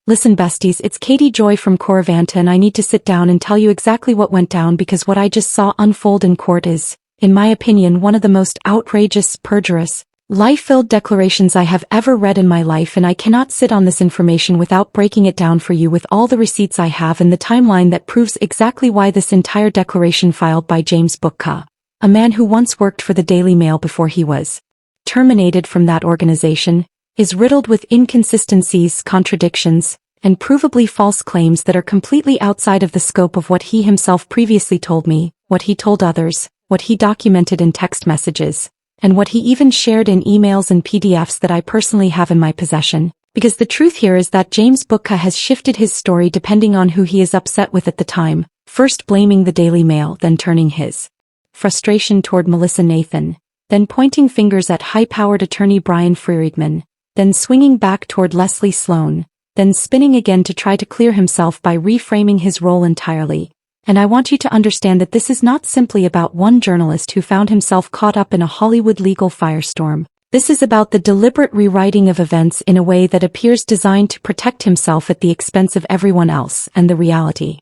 Listen besties, it's Katie Joy from Coravanta and I need to sit down and tell you exactly what went down because what I just saw unfold in court is, in my opinion, one of the most outrageous, perjurous, life-filled declarations I have ever read in my life, and I cannot sit on this information without breaking it down for you with all the receipts I have and the timeline that proves exactly why this entire declaration filed by James Bazooka, a man who once worked for the Daily Mail before he was terminated from that organization, is riddled with inconsistencies, contradictions, and provably false claims that are completely outside of the scope of what he himself previously told me, what he told others, what he documented in text messages, and what he even shared in emails and PDFs that I personally have in my possession, because the truth here is that James Bazooka has shifted his story depending on who he is upset with at the time, first blaming the Daily Mail, then turning his frustration toward Melissa Nathan, then pointing fingers at high-powered attorney Brian Friedman, then swinging back toward Leslie Sloan, then spinning again to try to clear himself by reframing his role entirely. And I want you to understand that this is not simply about one journalist who found himself caught up in a Hollywood legal firestorm. This is about the deliberate rewriting of events in a way that appears designed to protect himself at the expense of everyone else, and the reality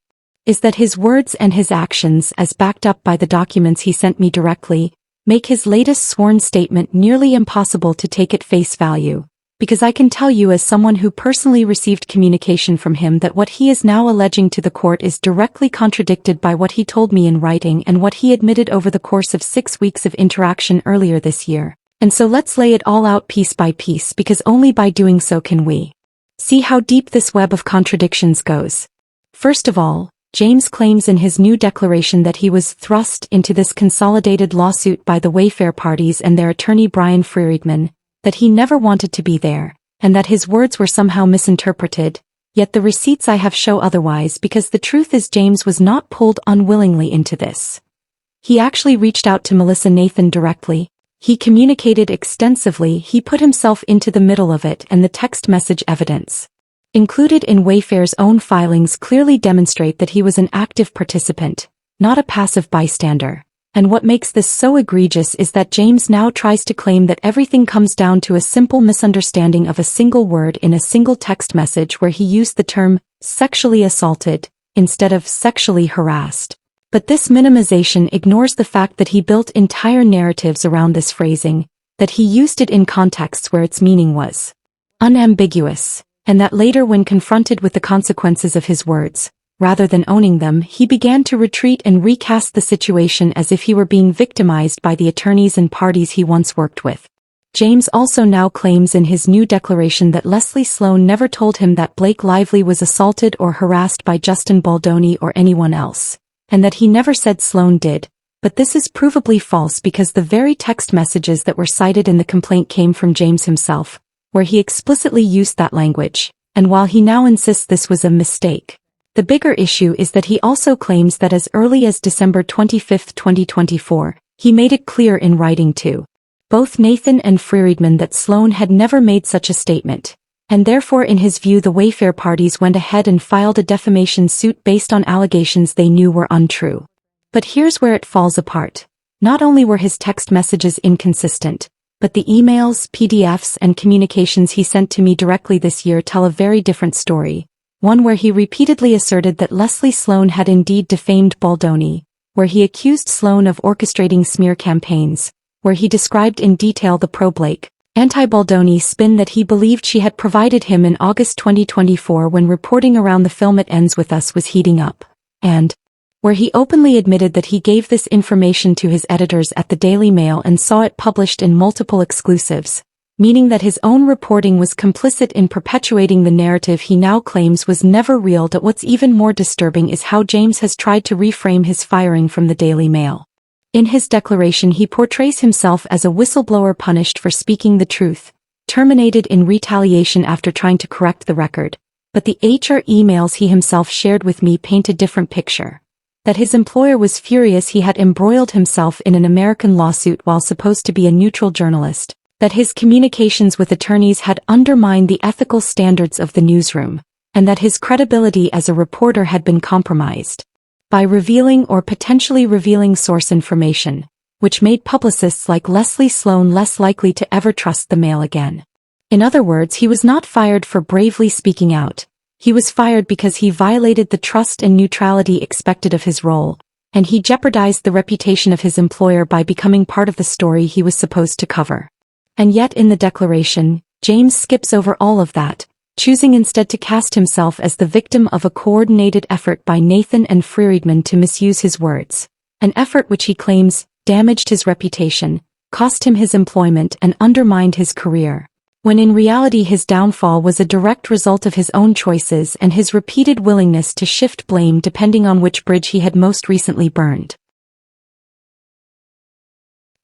is that his words and his actions, as backed up by the documents he sent me directly, make his latest sworn statement nearly impossible to take at face value. Because I can tell you as someone who personally received communication from him that what he is now alleging to the court is directly contradicted by what he told me in writing and what he admitted over the course of 6 weeks of interaction earlier this year. And so let's lay it all out piece by piece, because only by doing so can we see how deep this web of contradictions goes. First of all, James claims in his new declaration that he was thrust into this consolidated lawsuit by the Wayfair parties and their attorney Brian Friedman, that he never wanted to be there, and that his words were somehow misinterpreted, yet the receipts I have show otherwise, because the truth is James was not pulled unwillingly into this. He actually reached out to Melissa Nathan directly, he communicated extensively, he put himself into the middle of it, and the text message evidence included in Wayfair's own filings clearly demonstrate that he was an active participant, not a passive bystander. And what makes this so egregious is that James now tries to claim that everything comes down to a simple misunderstanding of a single word in a single text message where he used the term sexually assaulted instead of sexually harassed. But this minimization ignores the fact that he built entire narratives around this phrasing, that he used it in contexts where its meaning was unambiguous, and that later when confronted with the consequences of his words, rather than owning them, he began to retreat and recast the situation as if he were being victimized by the attorneys and parties he once worked with. James also now claims in his new declaration that Leslie Sloan never told him that Blake Lively was assaulted or harassed by Justin Baldoni or anyone else, and that he never said Sloan did, but this is provably false because the very text messages that were cited in the complaint came from James himself, where he explicitly used that language, and while he now insists this was a mistake, the bigger issue is that he also claims that as early as December 25, 2024, he made it clear in writing to both Nathan and Friedman that Sloan had never made such a statement, and therefore in his view the Wayfair parties went ahead and filed a defamation suit based on allegations they knew were untrue. But here's where it falls apart. Not only were his text messages inconsistent, but the emails, PDFs, and communications he sent to me directly this year tell a very different story. One where he repeatedly asserted that Leslie Sloan had indeed defamed Baldoni, where he accused Sloan of orchestrating smear campaigns, where he described in detail the pro-Blake, anti-Baldoni spin that he believed she had provided him in August 2024 when reporting around the film It Ends With Us was heating up, and where he openly admitted that he gave this information to his editors at the Daily Mail and saw it published in multiple exclusives, meaning that his own reporting was complicit in perpetuating the narrative he now claims was never real. That what's even more disturbing is how James has tried to reframe his firing from the Daily Mail. In his declaration he portrays himself as a whistleblower punished for speaking the truth, terminated in retaliation after trying to correct the record, but the HR emails he himself shared with me paint a different picture. That his employer was furious he had embroiled himself in an American lawsuit while supposed to be a neutral journalist, that his communications with attorneys had undermined the ethical standards of the newsroom, and that his credibility as a reporter had been compromised by revealing or potentially revealing source information, which made publicists like Leslie Sloan less likely to ever trust the Mail again. In other words, he was not fired for bravely speaking out. He was fired because he violated the trust and neutrality expected of his role, and he jeopardized the reputation of his employer by becoming part of the story he was supposed to cover. And yet in the declaration, James skips over all of that, choosing instead to cast himself as the victim of a coordinated effort by Nathan and Friedman to misuse his words, an effort which he claims damaged his reputation, cost him his employment and undermined his career, when in reality his downfall was a direct result of his own choices and his repeated willingness to shift blame depending on which bridge he had most recently burned.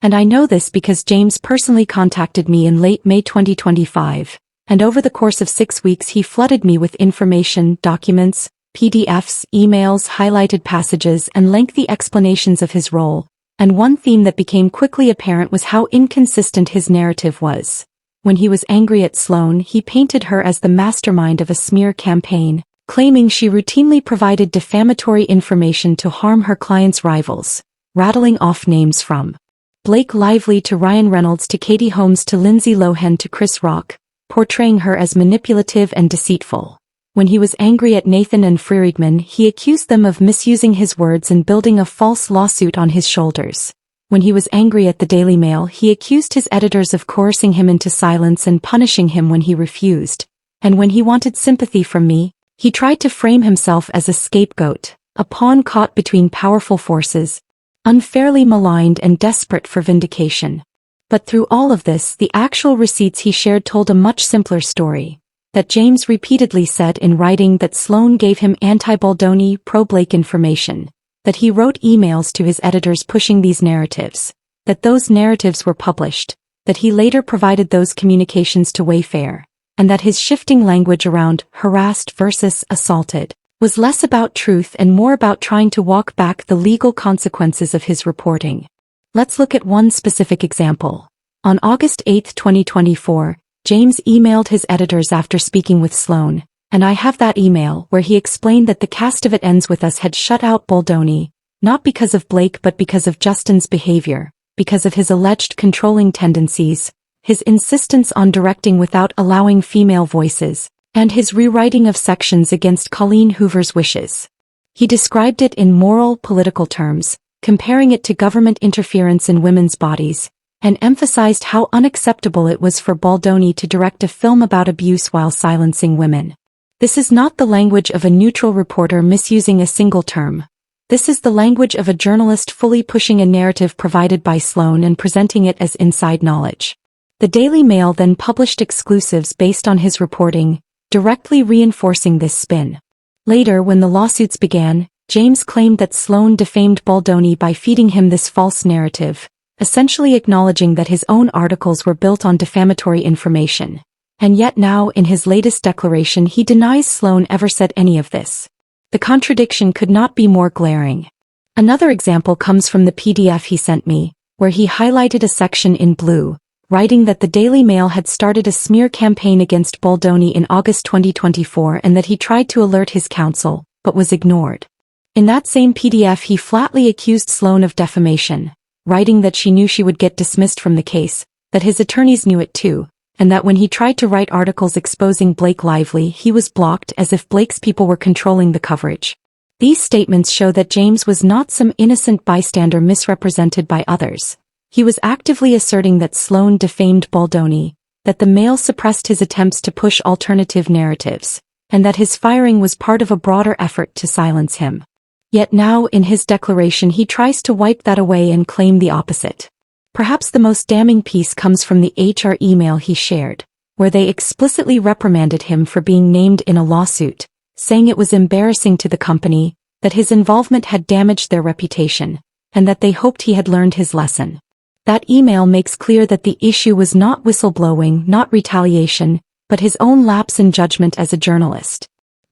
And I know this because James personally contacted me in late May 2025, and over the course of 6 weeks he flooded me with information, documents, PDFs, emails, highlighted passages, and lengthy explanations of his role, and one theme that became quickly apparent was how inconsistent his narrative was. When he was angry at Sloan, he painted her as the mastermind of a smear campaign, claiming she routinely provided defamatory information to harm her clients' rivals, rattling off names from Blake Lively to Ryan Reynolds to Katie Holmes to Lindsay Lohan to Chris Rock, portraying her as manipulative and deceitful. When he was angry at Nathan and Friedman, he accused them of misusing his words and building a false lawsuit on his shoulders. When he was angry at the Daily Mail, he accused his editors of coercing him into silence and punishing him when he refused. And when he wanted sympathy from me, he tried to frame himself as a scapegoat, a pawn caught between powerful forces, unfairly maligned and desperate for vindication. But through all of this, the actual receipts he shared told a much simpler story. That James repeatedly said in writing that Sloan gave him anti-Baldoni, pro-Blake information, that he wrote emails to his editors pushing these narratives, that those narratives were published, that he later provided those communications to Wayfair, and that his shifting language around harassed versus assaulted was less about truth and more about trying to walk back the legal consequences of his reporting. Let's look at one specific example. On August 8, 2024, James emailed his editors after speaking with Sloan, and I have that email where he explained that the cast of It Ends With Us had shut out Baldoni, not because of Blake but because of Justin's behavior, because of his alleged controlling tendencies, his insistence on directing without allowing female voices, and his rewriting of sections against Colleen Hoover's wishes. He described it in moral, political terms, comparing it to government interference in women's bodies, and emphasized how unacceptable it was for Baldoni to direct a film about abuse while silencing women. This is not the language of a neutral reporter misusing a single term. This is the language of a journalist fully pushing a narrative provided by Sloan and presenting it as inside knowledge. The Daily Mail then published exclusives based on his reporting, directly reinforcing this spin. Later, when the lawsuits began, James claimed that Sloan defamed Baldoni by feeding him this false narrative, essentially acknowledging that his own articles were built on defamatory information. And yet now, in his latest declaration, he denies Sloan ever said any of this. The contradiction could not be more glaring. Another example comes from the PDF he sent me, where he highlighted a section in blue, writing that the Daily Mail had started a smear campaign against Baldoni in August 2024 and that he tried to alert his counsel, but was ignored. In that same PDF he flatly accused Sloan of defamation, writing that she knew she would get dismissed from the case, that his attorneys knew it too, and that when he tried to write articles exposing Blake Lively he was blocked as if Blake's people were controlling the coverage. These statements show that James was not some innocent bystander misrepresented by others. He was actively asserting that Sloan defamed Baldoni, that the Mail suppressed his attempts to push alternative narratives, and that his firing was part of a broader effort to silence him. Yet now in his declaration he tries to wipe that away and claim the opposite. Perhaps the most damning piece comes from the HR email he shared, where they explicitly reprimanded him for being named in a lawsuit, saying it was embarrassing to the company, that his involvement had damaged their reputation, and that they hoped he had learned his lesson. That email makes clear that the issue was not whistleblowing, not retaliation, but his own lapse in judgment as a journalist.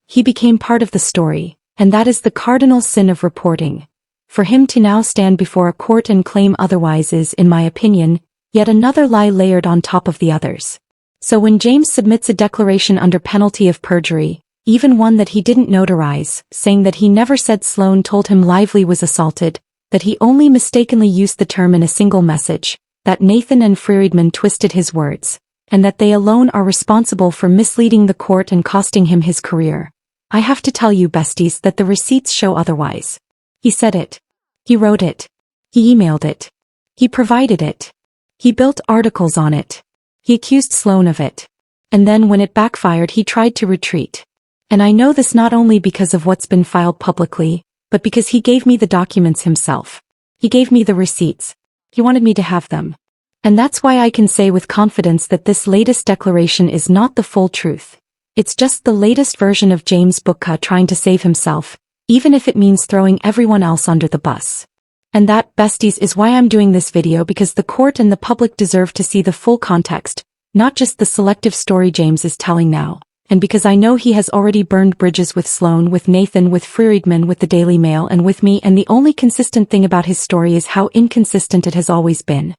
He became part of the story, and that is the cardinal sin of reporting. For him to now stand before a court and claim otherwise is, in my opinion, yet another lie layered on top of the others. So when James submits a declaration under penalty of perjury, even one that he didn't notarize, saying that he never said Sloan told him Lively was assaulted, that he only mistakenly used the term in a single message, that Nathan and Friedman twisted his words, and that they alone are responsible for misleading the court and costing him his career. I have to tell you, besties, that the receipts show otherwise. He said it. He wrote it. He emailed it. He provided it. He built articles on it. He accused Sloan of it. And then when it backfired, he tried to retreat. And I know this not only because of what's been filed publicly, but because he gave me the documents himself. He gave me the receipts. He wanted me to have them. And that's why I can say with confidence that this latest declaration is not the full truth. It's just the latest version of James Bazooka trying to save himself, even if it means throwing everyone else under the bus. And that, besties, is why I'm doing this video, because the court and the public deserve to see the full context, not just the selective story James is telling now. And because I know he has already burned bridges with Sloan, with Nathan, with Friedman, with the Daily Mail, and with me, and the only consistent thing about his story is how inconsistent it has always been.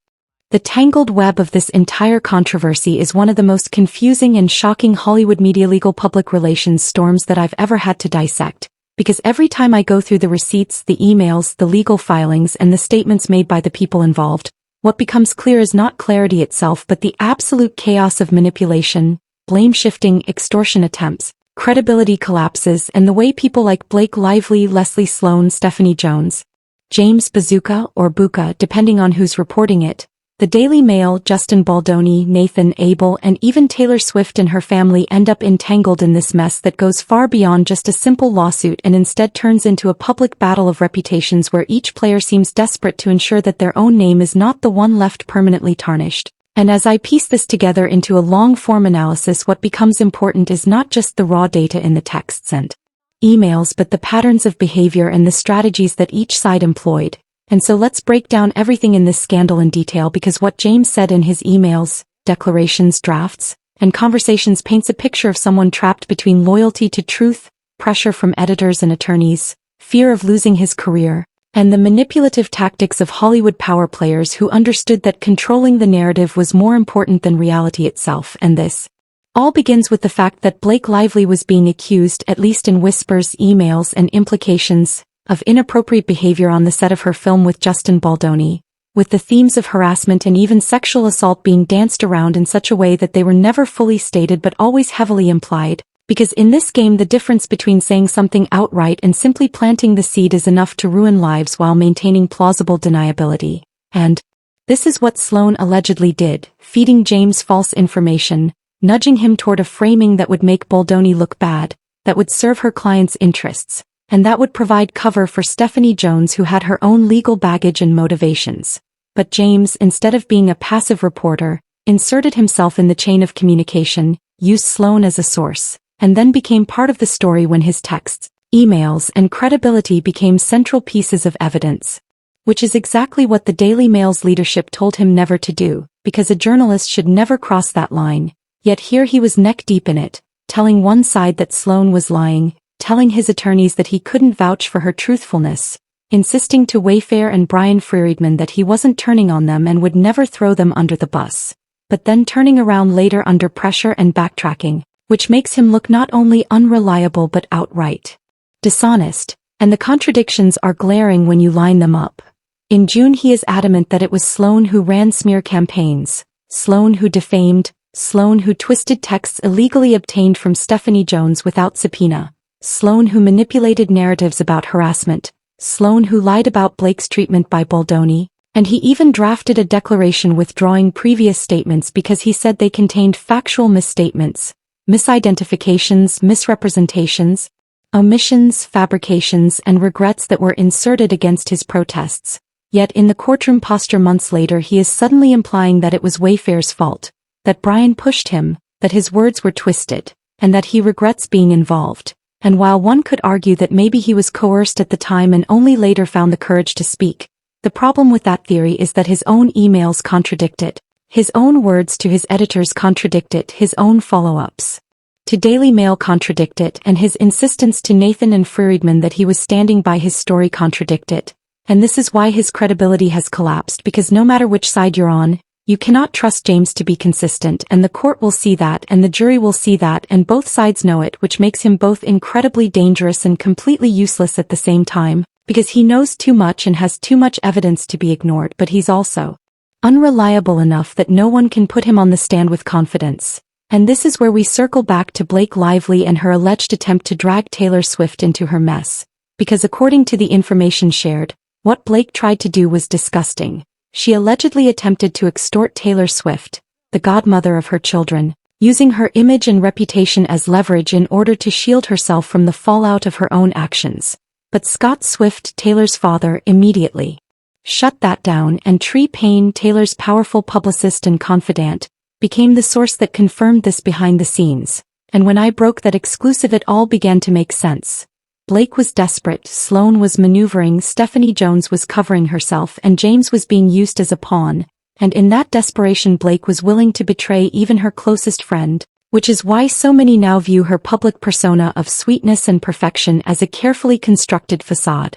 The tangled web of this entire controversy is one of the most confusing and shocking Hollywood media legal public relations storms that I've ever had to dissect, because every time I go through the receipts, the emails, the legal filings, and the statements made by the people involved, what becomes clear is not clarity itself but the absolute chaos of manipulation, blame-shifting, extortion attempts, credibility collapses, and the way people like Blake Lively, Leslie Sloan, Stephanie Jones, James Bazooka or Buka, depending on who's reporting it, the Daily Mail, Justin Baldoni, Nathan Abel, and even Taylor Swift and her family end up entangled in this mess that goes far beyond just a simple lawsuit and instead turns into a public battle of reputations where each player seems desperate to ensure that their own name is not the one left permanently tarnished. And as I piece this together into a long-form analysis, what becomes important is not just the raw data in the texts and emails but the patterns of behavior and the strategies that each side employed. And so let's break down everything in this scandal in detail, because what James said in his emails, declarations, drafts, and conversations paints a picture of someone trapped between loyalty to truth, pressure from editors and attorneys, fear of losing his career, and the manipulative tactics of Hollywood power players who understood that controlling the narrative was more important than reality itself. And this all begins with the fact that Blake Lively was being accused, at least in whispers, emails, and implications, of inappropriate behavior on the set of her film with Justin Baldoni, with the themes of harassment and even sexual assault being danced around in such a way that they were never fully stated but always heavily implied. Because in this game, the difference between saying something outright and simply planting the seed is enough to ruin lives while maintaining plausible deniability. And this is what Sloan allegedly did, feeding James false information, nudging him toward a framing that would make Baldoni look bad, that would serve her client's interests, and that would provide cover for Stephanie Jones, who had her own legal baggage and motivations. But James, instead of being a passive reporter, inserted himself in the chain of communication, used Sloan as a source, and then became part of the story when his texts, emails, and credibility became central pieces of evidence. Which is exactly what the Daily Mail's leadership told him never to do, because a journalist should never cross that line. Yet here he was neck-deep in it, telling one side that Sloan was lying, telling his attorneys that he couldn't vouch for her truthfulness, insisting to Wayfair and Brian Friedman that he wasn't turning on them and would never throw them under the bus, but then turning around later under pressure and backtracking, which makes him look not only unreliable but outright dishonest, and the contradictions are glaring when you line them up. In June he is adamant that it was Sloan who ran smear campaigns, Sloan who defamed, Sloan who twisted texts illegally obtained from Stephanie Jones without subpoena, Sloan who manipulated narratives about harassment, Sloan who lied about Blake's treatment by Baldoni, and he even drafted a declaration withdrawing previous statements because he said they contained factual misstatements, misidentifications, misrepresentations, omissions, fabrications, and regrets that were inserted against his protests. Yet in the courtroom posture months later he is suddenly implying that it was Wayfair's fault, that Brian pushed him, that his words were twisted, and that he regrets being involved. And while one could argue that maybe he was coerced at the time and only later found the courage to speak, the problem with that theory is that his own emails contradict it. His own words to his editors contradict it, his own follow-ups to Daily Mail contradict it, and his insistence to Nathan and Friedman that he was standing by his story contradict it. And this is why his credibility has collapsed, because no matter which side you're on, you cannot trust James to be consistent, and the court will see that, and the jury will see that, and both sides know it, which makes him both incredibly dangerous and completely useless at the same time, because he knows too much and has too much evidence to be ignored, but he's also unreliable enough that no one can put him on the stand with confidence. And this is where we circle back to Blake Lively and her alleged attempt to drag Taylor Swift into her mess. Because according to the information shared, what Blake tried to do was disgusting. She allegedly attempted to extort Taylor Swift, the godmother of her children, using her image and reputation as leverage in order to shield herself from the fallout of her own actions. But Scott Swift, Taylor's father, immediately shut that down, and Tree Payne, Taylor's powerful publicist and confidant, became the source that confirmed this behind the scenes. And when I broke that exclusive, it all began to make sense. Blake was desperate, Sloan was maneuvering, Stephanie Jones was covering herself, and James was being used as a pawn. And in that desperation, Blake was willing to betray even her closest friend, which is why so many now view her public persona of sweetness and perfection as a carefully constructed facade,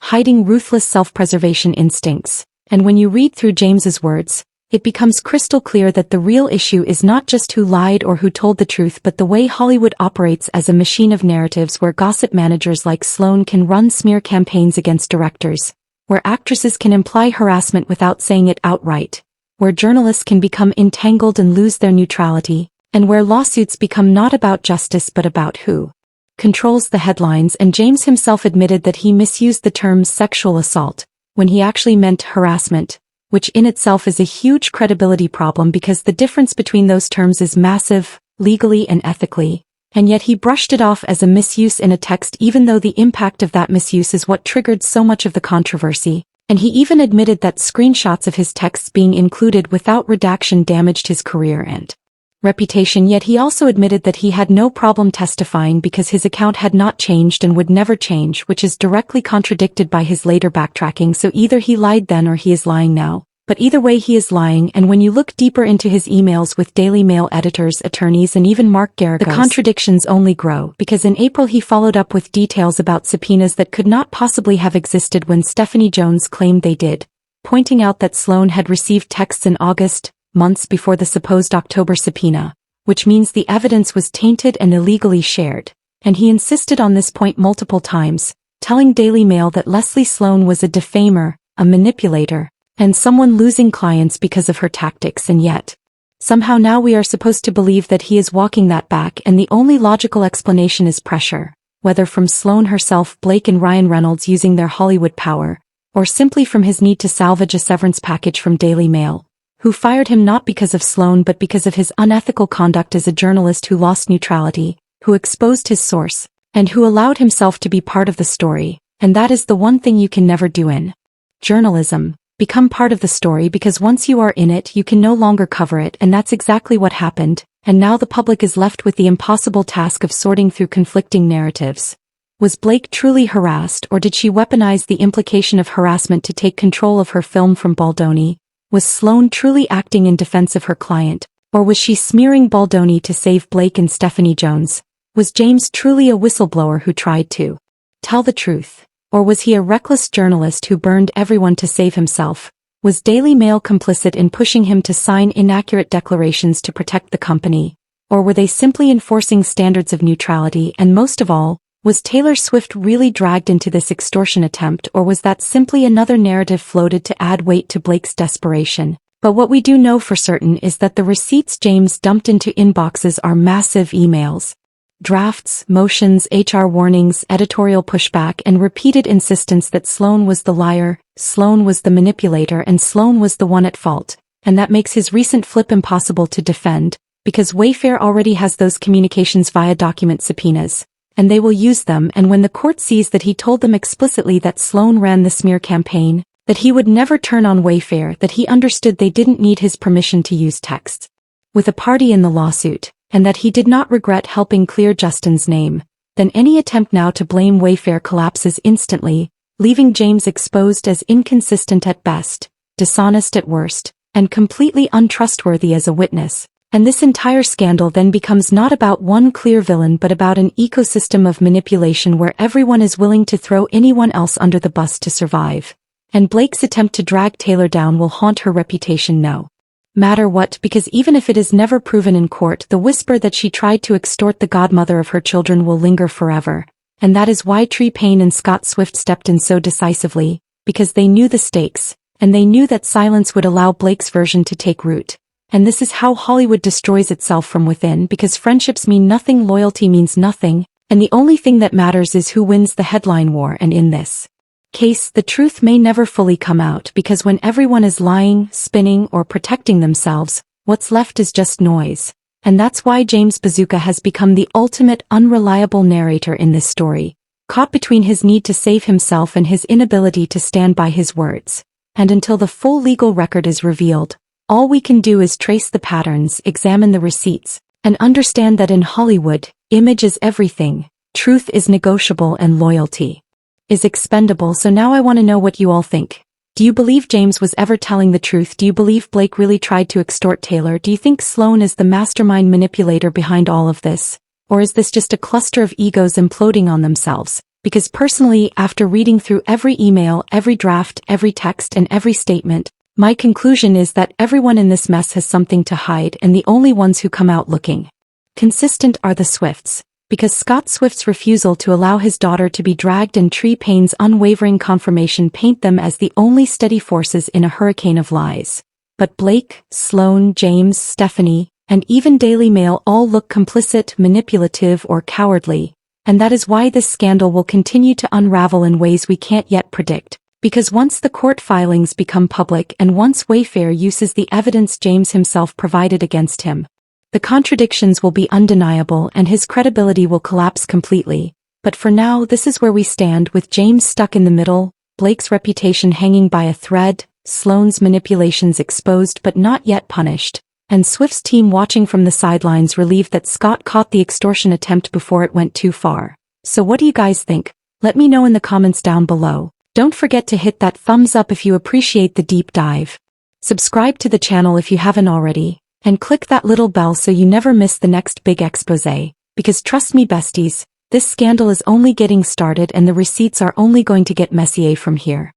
hiding ruthless self-preservation instincts. And when you read through James's words, it becomes crystal clear that the real issue is not just who lied or who told the truth, but the way Hollywood operates as a machine of narratives, where gossip managers like Sloan can run smear campaigns against directors, where actresses can imply harassment without saying it outright, where journalists can become entangled and lose their neutrality, and where lawsuits become not about justice but about who controls the headlines. And James himself admitted that he misused the term sexual assault when he actually meant harassment, which in itself is a huge credibility problem because the difference between those terms is massive, legally and ethically, and yet he brushed it off as a misuse in a text, even though the impact of that misuse is what triggered so much of the controversy. And he even admitted that screenshots of his texts being included without redaction damaged his career and reputation, yet he also admitted that he had no problem testifying because his account had not changed and would never change, which is directly contradicted by his later backtracking. So either he lied then or he is lying now. But either way, he is lying, and when you look deeper into his emails with Daily Mail editors, attorneys, and even Mark Garagos, the contradictions only grow, because in April he followed up with details about subpoenas that could not possibly have existed when Stephanie Jones claimed they did, pointing out that Sloan had received texts in August, months before the supposed October subpoena, which means the evidence was tainted and illegally shared. And he insisted on this point multiple times, telling Daily Mail that Leslie Sloan was a defamer, a manipulator, and someone losing clients because of her tactics. And yet, somehow now we are supposed to believe that he is walking that back, and the only logical explanation is pressure, whether from Sloan herself, Blake and Ryan Reynolds using their Hollywood power, or simply from his need to salvage a severance package from Daily Mail, who fired him not because of Sloan but because of his unethical conduct as a journalist who lost neutrality, who exposed his source, and who allowed himself to be part of the story. And that is the one thing you can never do in journalism. Become part of the story, because once you are in it you can no longer cover it, and that's exactly what happened. And now the public is left with the impossible task of sorting through conflicting narratives. Was Blake truly harassed, or did she weaponize the implication of harassment to take control of her film from Baldoni? Was Sloan truly acting in defense of her client, or was she smearing Baldoni to save Blake and Stephanie Jones? Was James truly a whistleblower who tried to tell the truth? Or was he a reckless journalist who burned everyone to save himself? Was Daily Mail complicit in pushing him to sign inaccurate declarations to protect the company? Or were they simply enforcing standards of neutrality? And most of all, was Taylor Swift really dragged into this extortion attempt, or was that simply another narrative floated to add weight to Blake's desperation? But what we do know for certain is that the receipts James dumped into inboxes are massive emails. Drafts, motions, HR warnings, editorial pushback, and repeated insistence that Sloan was the liar, Sloan was the manipulator, and Sloan was the one at fault. And that makes his recent flip impossible to defend, because Wayfair already has those communications via document subpoenas, and they will use them. And when the court sees that he told them explicitly that Sloan ran the smear campaign, that he would never turn on Wayfair, that he understood they didn't need his permission to use texts with a party in the lawsuit, and that he did not regret helping clear Justin's name, then any attempt now to blame Wayfair collapses instantly, leaving James exposed as inconsistent at best, dishonest at worst, and completely untrustworthy as a witness. And this entire scandal then becomes not about one clear villain but about an ecosystem of manipulation where everyone is willing to throw anyone else under the bus to survive. And Blake's attempt to drag Taylor down will haunt her reputation no matter what, because even if it is never proven in court, the whisper that she tried to extort the godmother of her children will linger forever. And that is why Tree Payne and Scott Swift stepped in so decisively, because they knew the stakes, and they knew that silence would allow Blake's version to take root. And this is how Hollywood destroys itself from within, because friendships mean nothing, loyalty means nothing, and the only thing that matters is who wins the headline war. And in this case, the truth may never fully come out, because when everyone is lying, spinning, or protecting themselves, what's left is just noise. And that's why James Bazooka has become the ultimate unreliable narrator in this story, caught between his need to save himself and his inability to stand by his words. And until the full legal record is revealed, all we can do is trace the patterns, examine the receipts, and understand that in Hollywood, image is everything, truth is negotiable, and loyalty is expendable. So now I want to know what you all think. Do you believe James was ever telling the truth? Do you believe Blake really tried to extort Taylor? Do you think Sloan is the mastermind manipulator behind all of this? Or is this just a cluster of egos imploding on themselves? Because personally, after reading through every email, every draft, every text, and every statement, my conclusion is that everyone in this mess has something to hide, and the only ones who come out looking consistent are the Swifts. Because Scott Swift's refusal to allow his daughter to be dragged and Tree Payne's unwavering confirmation paint them as the only steady forces in a hurricane of lies. But Blake, Sloan, James, Stephanie, and even Daily Mail all look complicit, manipulative, or cowardly. And that is why this scandal will continue to unravel in ways we can't yet predict. Because once the court filings become public and once Wayfair uses the evidence James himself provided against him, the contradictions will be undeniable and his credibility will collapse completely. But for now, this is where we stand, with James stuck in the middle, Blake's reputation hanging by a thread, Sloan's manipulations exposed but not yet punished, and Swift's team watching from the sidelines, relieved that Scott caught the extortion attempt before it went too far. So what do you guys think? Let me know in the comments down below. Don't forget to hit that thumbs up if you appreciate the deep dive. Subscribe to the channel if you haven't already, and click that little bell so you never miss the next big expose. Because trust me besties, this scandal is only getting started and the receipts are only going to get messier from here.